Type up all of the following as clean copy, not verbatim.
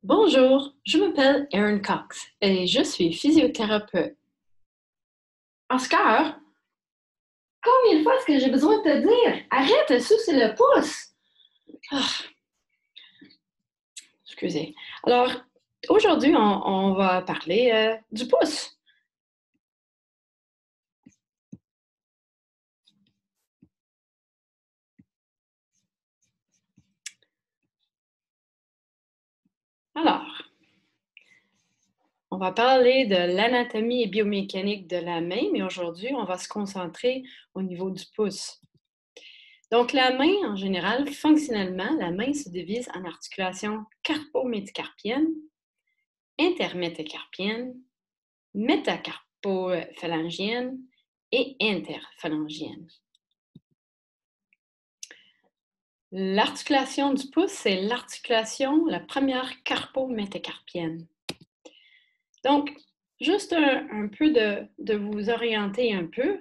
Bonjour, je m'appelle Erin Cox et je suis physiothérapeute. Oscar, combien de fois est-ce que j'ai besoin de te dire? Arrête de sucer le pouce! Ah, excusez. Alors, aujourd'hui, on va parler du pouce. Alors, on va parler de l'anatomie et biomécanique de la main, mais aujourd'hui, on va se concentrer au niveau du pouce. Donc, la main, en général, fonctionnellement, la main se divise en articulations carpo-médicarpiennes, intermétacarpiennes, métacarpophalangienne et interphalangienne. L'articulation du pouce, c'est l'articulation, la première carpo-métacarpienne. Donc, juste un peu de vous orienter un peu.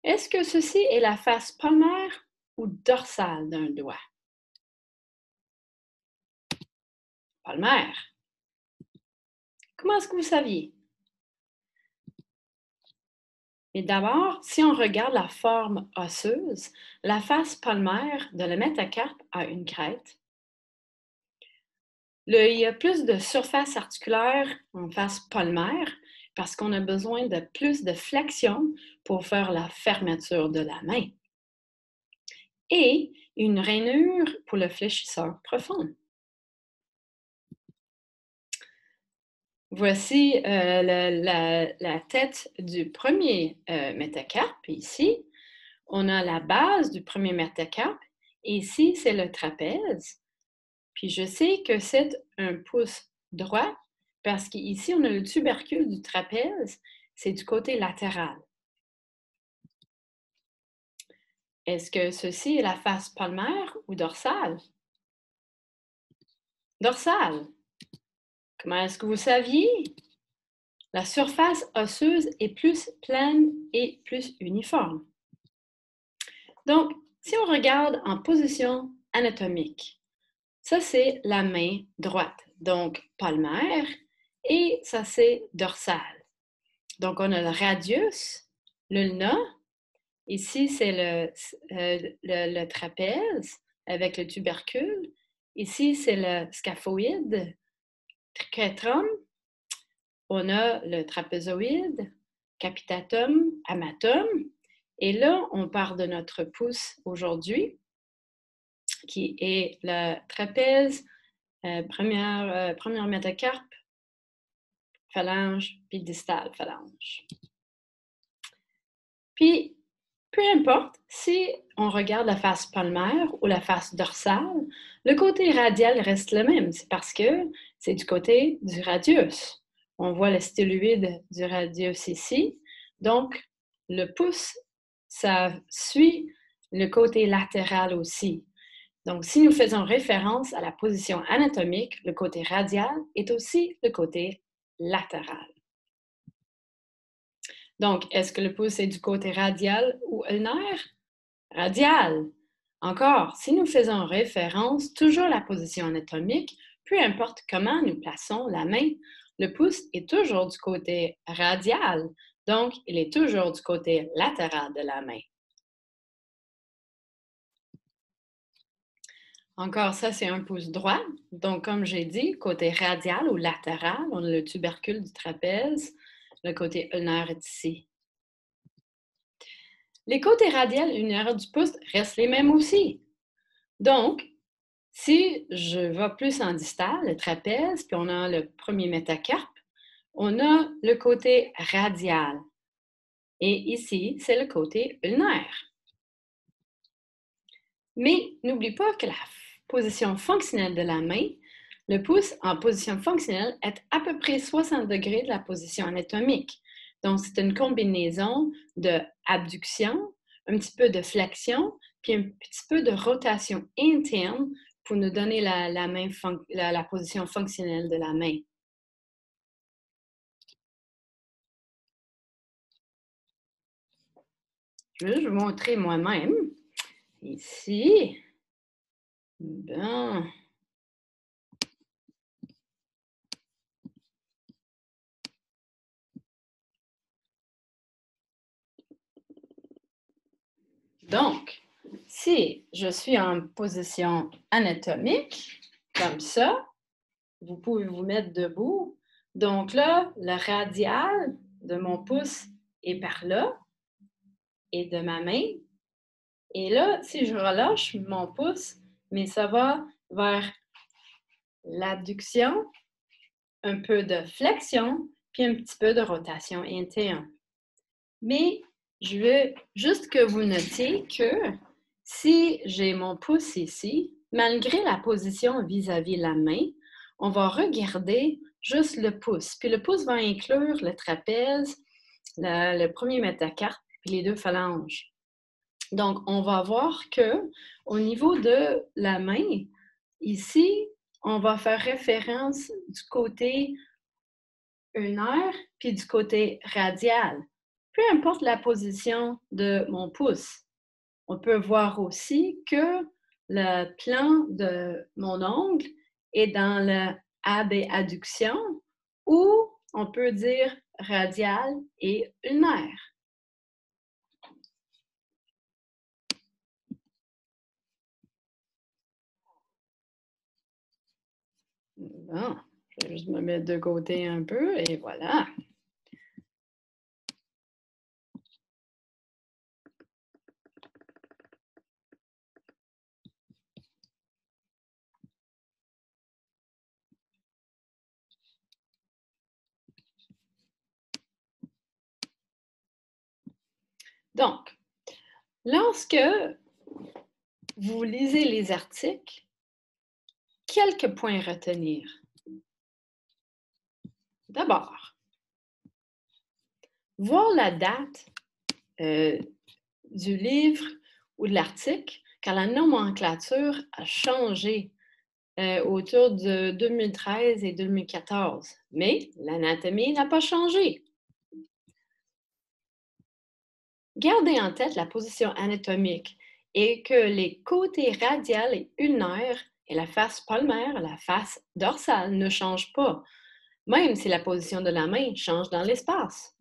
Est-ce que ceci est la face palmaire ou dorsale d'un doigt? Palmaire. Comment est-ce que vous saviez? Et d'abord, si on regarde la forme osseuse, la face palmaire de la métacarpe a une crête. Il y a plus de surface articulaire en face palmaire parce qu'on a besoin de plus de flexion pour faire la fermeture de la main. Et une rainure pour le fléchisseur profond. Voici la tête du premier métacarpe ici. On a la base du premier métacarpe. Et ici, c'est le trapèze. Puis je sais que c'est un pouce droit parce qu'ici, on a le tubercule du trapèze, c'est du côté latéral. Est-ce que ceci est la face palmaire ou dorsale? Dorsale. Comment est-ce que vous saviez? La surface osseuse est plus pleine et plus uniforme. Donc, si on regarde en position anatomique, ça c'est la main droite, donc palmaire, et ça c'est dorsale. Donc, on a le radius, l'ulna. Ici, c'est le trapèze avec le tubercule. Ici, c'est le scaphoïde, triquetrum. On a le trapézoïde, capitatum, amatum. Et là, on part de notre pouce aujourd'hui, qui est le trapèze, première métacarpe, phalange, puis distale phalange. Puis, peu importe si on regarde la face palmaire ou la face dorsale, le côté radial reste le même. C'est parce que c'est du côté du radius. On voit le styloïde du radius ici. Donc, le pouce, ça suit le côté latéral aussi. Donc, si nous faisons référence à la position anatomique, le côté radial est aussi le côté latéral. Donc, est-ce que le pouce est du côté radial ou ulnaire? Radial. Encore, si nous faisons référence toujours à la position anatomique, peu importe comment nous plaçons la main, le pouce est toujours du côté radial, donc il est toujours du côté latéral de la main. Encore, ça, c'est un pouce droit. Donc, comme j'ai dit, côté radial ou latéral, on a le tubercule du trapèze. Le côté ulnaire est ici. Les côtés radial et ulnaires du pouce restent les mêmes aussi. Donc, si je vais plus en distal, le trapèze, puis on a le premier métacarpe, on a le côté radial. Et ici, c'est le côté ulnaire. Mais n'oublie pas que la position fonctionnelle de la main, le pouce en position fonctionnelle est à peu près 60 degrés de la position anatomique. Donc, c'est une combinaison de abduction, un petit peu de flexion, puis un petit peu de rotation interne pour nous donner la position fonctionnelle de la main. Je vais vous montrer moi-même. Ici. Bon. Donc, si je suis en position anatomique, comme ça, vous pouvez vous mettre debout. Donc là, le radial de mon pouce est par là et de ma main. Et là, si je relâche mon pouce, mais ça va vers l'adduction, un peu de flexion, puis un petit peu de rotation interne. Mais je veux juste que vous notiez que si j'ai mon pouce ici, malgré la position vis-à-vis la main, on va regarder juste le pouce. Puis le pouce va inclure le trapèze, le premier métacarpe, puis les deux phalanges. Donc, on va voir que au niveau de la main, ici, on va faire référence du côté ulnaire puis du côté radial. Peu importe la position de mon pouce. On peut voir aussi que le plan de mon ongle est dans le abduction ou on peut dire radial et ulnaire. Bon, je vais juste me mettre de côté un peu et voilà. Donc, lorsque vous lisez les articles, quelques points à retenir. D'abord, voir la date du livre ou de l'article, car la nomenclature a changé autour de 2013 et 2014, mais l'anatomie n'a pas changé. Gardez en tête la position anatomique et que les côtés radial et ulnaire et la face palmaire, la face dorsale ne changent pas, même si la position de la main change dans l'espace.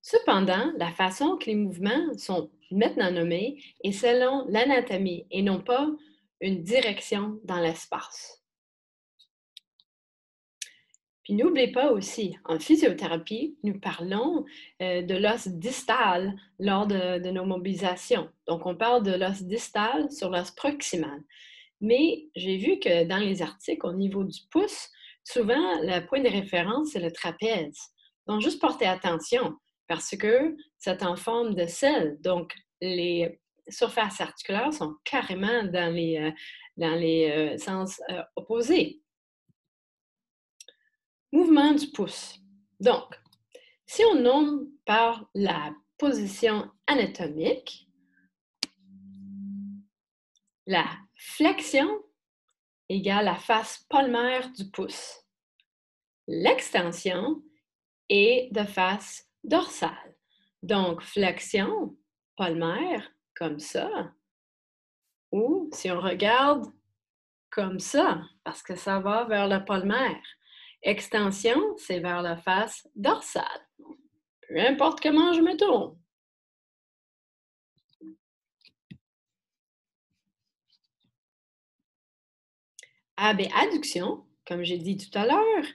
Cependant, la façon que les mouvements sont maintenant nommés est selon l'anatomie et non pas une direction dans l'espace. Puis n'oubliez pas aussi, en physiothérapie, nous parlons de l'os distal lors de nos mobilisations. Donc, on parle de l'os distal sur l'os proximal. Mais j'ai vu que dans les articles, au niveau du pouce, souvent, le point de référence, c'est le trapèze. Donc, juste portez attention parce que c'est en forme de selle. Donc, les surfaces articulaires sont carrément dans les sens opposés. Mouvement du pouce. Donc, si on nomme par la position anatomique, la flexion égale la face palmaire du pouce. L'extension est de face dorsale. Donc, flexion palmaire, comme ça, ou si on regarde comme ça, parce que ça va vers le palmaire. Extension, c'est vers la face dorsale. Peu importe comment je me tourne. Adduction, comme j'ai dit tout à l'heure,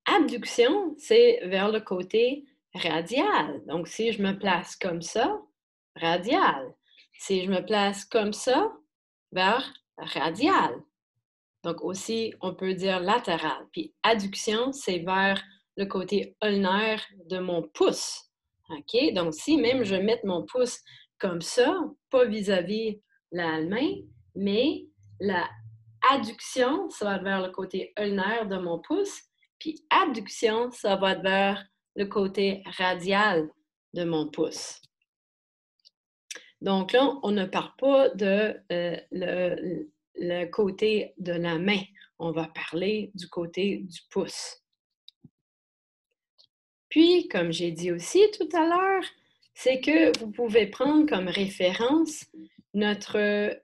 abduction, c'est vers le côté radial. Donc, si je me place comme ça, radial. Si je me place comme ça, vers radial. Donc, aussi, on peut dire latéral. Puis, adduction, c'est vers le côté ulnaire de mon pouce. OK? Donc, si même je mets mon pouce comme ça, pas vis-à-vis la main, mais la adduction, ça va être vers le côté ulnaire de mon pouce, puis abduction, ça va être vers le côté radial de mon pouce. Donc là, on ne parle pas de le côté de la main, on va parler du côté du pouce. Puis, comme j'ai dit aussi tout à l'heure, c'est que vous pouvez prendre comme référence notre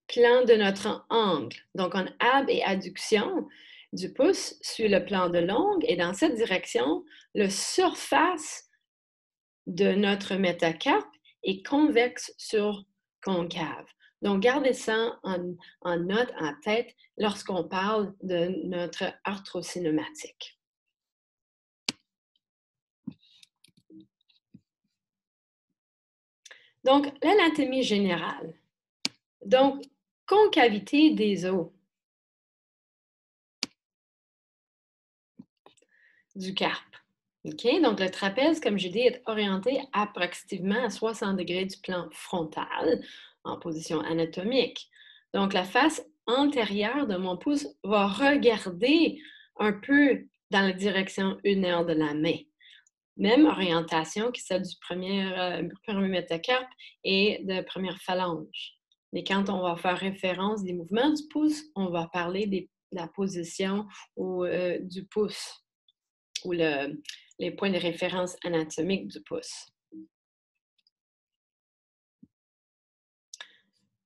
plan de notre angle. Donc, en ab et adduction, du pouce suit le plan de longue et dans cette direction, la surface de notre métacarpe est convexe sur concave. Donc, gardez ça en note, en tête, lorsqu'on parle de notre arthrocinématique. Donc, l'anatomie générale. Donc, concavité des os du carpe. OK? Donc, le trapèze, comme j'ai dit, est orienté approximativement à 60 degrés du plan frontal en position anatomique. Donc, la face antérieure de mon pouce va regarder un peu dans la direction ulnaire de la main. Même orientation que celle du premier métacarpe et de première phalange. Mais quand on va faire référence des mouvements du pouce, on va parler de la position du pouce ou les points de référence anatomiques du pouce.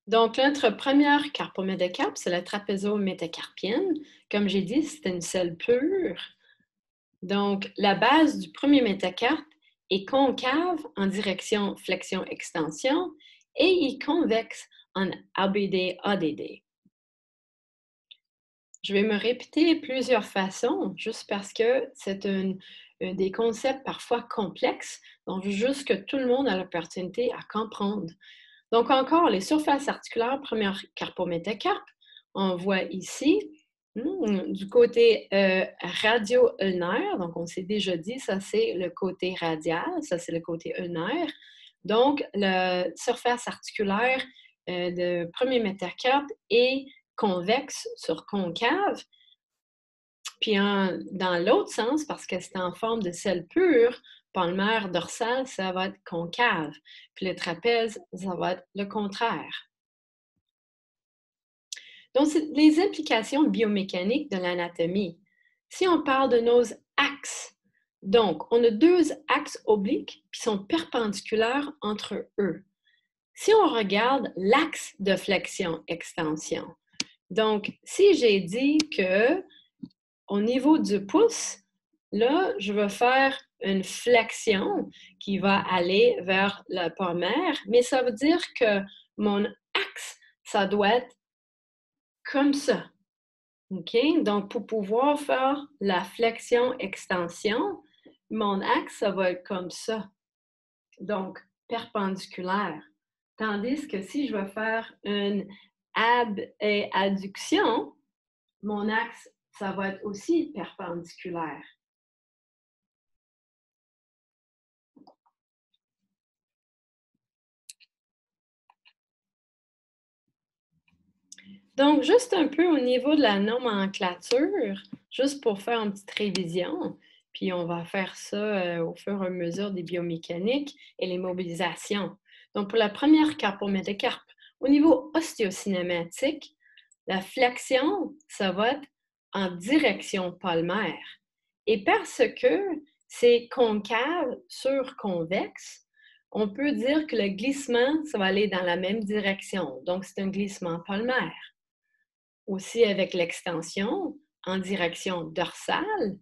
Donc, notre première carpométacarpe, c'est la trapézo-métacarpienne. Comme j'ai dit, c'est une selle pure. Donc, la base du premier métacarpe est concave en direction flexion-extension et il convexe en ABD-ADD. Je vais me répéter plusieurs façons, juste parce que c'est des concepts parfois complexes, donc juste que tout le monde a l'opportunité à comprendre. Donc encore, les surfaces articulaires, première carpométacarpe, on voit ici, du côté radio-ulnaire, donc on s'est déjà dit, ça c'est le côté radial, ça c'est le côté ulnaire. Donc, la surface articulaire de premier métacarpe est convexe sur concave. Puis dans l'autre sens, parce que c'est en forme de selle pure, palmaire dorsale, ça va être concave. Puis le trapèze, ça va être le contraire. Donc, c'est les implications biomécaniques de l'anatomie. Si on parle de nos axes, donc, on a deux axes obliques qui sont perpendiculaires entre eux. Si on regarde l'axe de flexion-extension, donc, si j'ai dit que au niveau du pouce, là, je vais faire une flexion qui va aller vers le palmaire, mais ça veut dire que mon axe, ça doit être comme ça. OK? Donc, pour pouvoir faire la flexion-extension, mon axe, ça va être comme ça. Donc, perpendiculaire. Tandis que si je veux faire une adduction, mon axe, ça va être aussi perpendiculaire. Donc, juste un peu au niveau de la nomenclature, juste pour faire une petite révision, puis on va faire ça au fur et à mesure des biomécaniques et les mobilisations. Donc, pour la première carpométacarpe, au niveau ostéocinématique, la flexion, ça va être en direction palmaire. Et parce que c'est concave sur convexe, on peut dire que le glissement, ça va aller dans la même direction. Donc, c'est un glissement palmaire. Aussi avec l'extension en direction dorsale,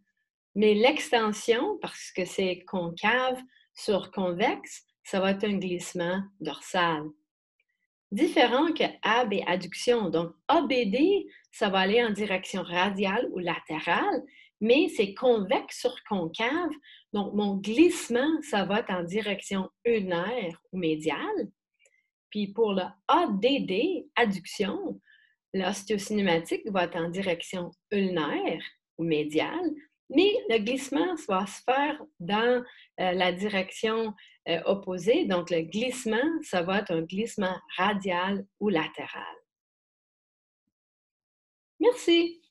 mais l'extension, parce que c'est concave sur convexe, ça va être un glissement dorsal. Différent que AB et adduction. Donc, ABD, ça va aller en direction radiale ou latérale, mais c'est convexe sur concave. Donc, mon glissement, ça va être en direction ulnaire ou médiale. Puis pour le ADD, adduction, l'ostéocinématique va être en direction ulnaire ou médiale, mais le glissement va se faire dans la direction opposée. Donc, le glissement, ça va être un glissement radial ou latéral. Merci.